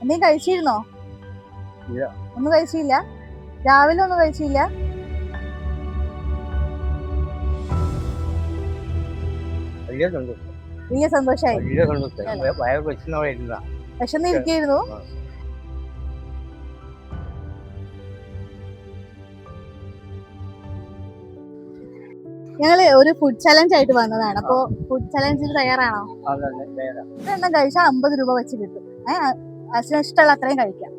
നീ കഴിച്ചിരുന്നോ? ഇല്ല. ഒന്നും കഴിച്ചില്ല? രാവിലെ ഒന്നും കഴിച്ചില്ല? വലിയ സന്തോഷായി. വിശന്നിരിക്കായിരുന്നു. ഞങ്ങള് ഒരു ഫുഡ് ചലഞ്ച് ആയിട്ട് വന്നതാണ്. അപ്പൊ ഫുഡ് ചലഞ്ചിന് തയ്യാറാണോ? ഇതെണ്ണം കഴിച്ചാൽ 50 രൂപ വെച്ച് കിട്ടും. അച്ഛന് ഇഷ്ടമുള്ള അത്രയും കഴിക്കാം.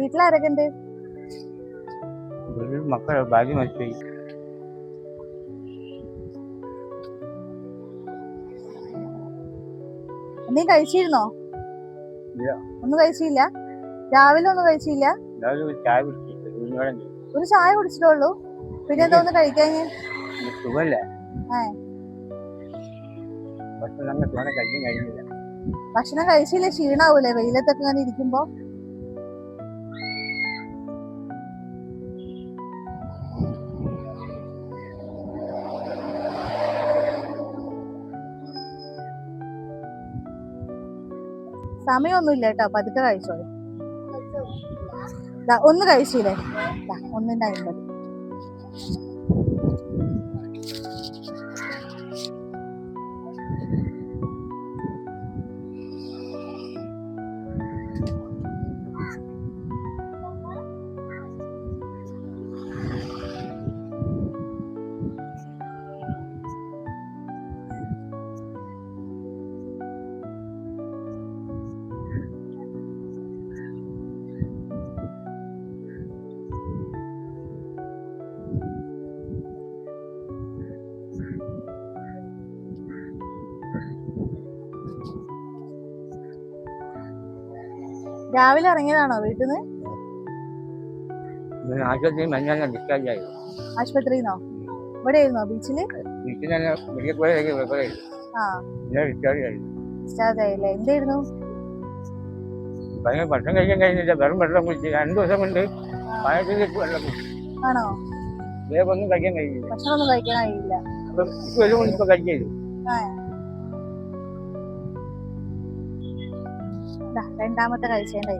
വീട്ടിലാരൊക്കെ ഉണ്ട്? മക്കളെ ഭാഗ്യം മരിച്ചു. നീ കഴിച്ചിരുന്നോ? ഒന്നും കഴിച്ചില്ല? രാവിലെ ഒന്നും കഴിച്ചില്ല? ഒരു ചായ കുടിച്ചിട്ടുള്ളൂ. പിന്നെ എന്താ ഒന്ന് കഴിക്കാൻ? ഭക്ഷണം കഴിച്ചില്ല, ക്ഷീണാവൂലേ വെയിലത്തൊക്കെ ഇങ്ങനെ ഇരിക്കുമ്പോ? സമയമൊന്നുമില്ല കേട്ടോ, പതുക്കെ കഴിച്ചോളൂ. ഒന്ന് കഴിച്ചില്ലേ? 1.50. രാവിലെ ഇറങ്ങിയതാണോ വീട്ടിൽ നിന്ന്? ആശുപത്രിന്നോ? ഇവിടെ ആയിരുന്നോ? ബീച്ചില്? ഡിസ്ചാർജ് ആയില്ലേ? എന്തായിരുന്നു? ഭക്ഷണം കഴിക്കാൻ കഴിഞ്ഞില്ല. വെറും വെള്ളം കുടിച്ച് 2 ദിവസം കൊണ്ട് ആണോ? ഒന്നും കഴിക്കാൻ കഴിയില്ല. ഭക്ഷണം ഒന്നും കഴിക്കാൻ കഴിയില്ല. ഇപ്പൊ കഴിക്കരുത്. രണ്ടാമത്തെ കഴിച്ചേണ്ടേ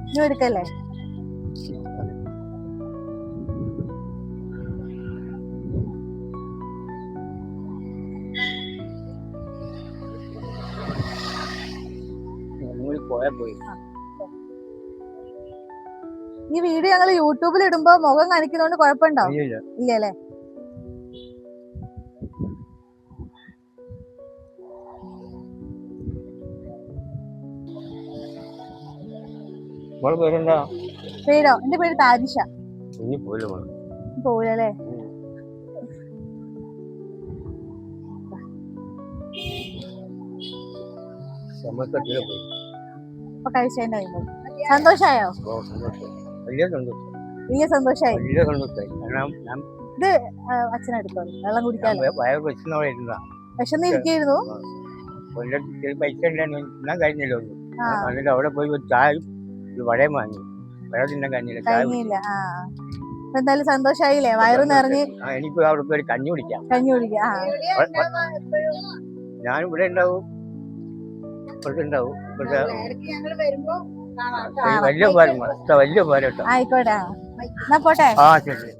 ഇനി എടുക്കല്ലേ? ഈ വീഡിയോ ഞങ്ങള് യൂട്യൂബിൽ ഇടുമ്പോ മുഖം കാണിക്കുന്നോണ്ട് കുഴപ്പമുണ്ടോ? ഇല്ലല്ലേ? പേരോ? എന്റെ പേര് താരിഷ. പോലല്ലേ? അപ്പൊ കഴിച്ചോ? സന്തോഷായോ? വലിയ സന്തോഷായി. ഇത് അച്ഛനെടുത്തോ, വെള്ളം കുടിക്കാലോ. വിശന്നിരിക്കായിരുന്നു. അവിടെ പോയി ഒരു ചായ വടയും വാങ്ങി. കഴിഞ്ഞില്ല. എന്തായാലും സന്തോഷായില്ലേ? വയറ് നിറഞ്ഞ്. എനിക്ക് അവിടെ പോയി കഞ്ഞി കുടിക്കാം. ഞാനും ഇവിടെ ഉണ്ടാവും, ഉണ്ടാവും. വലിയ പോരാട്ടോ. ആയിക്കോട്ടെ, എന്നാ പോട്ടെ. ശരി.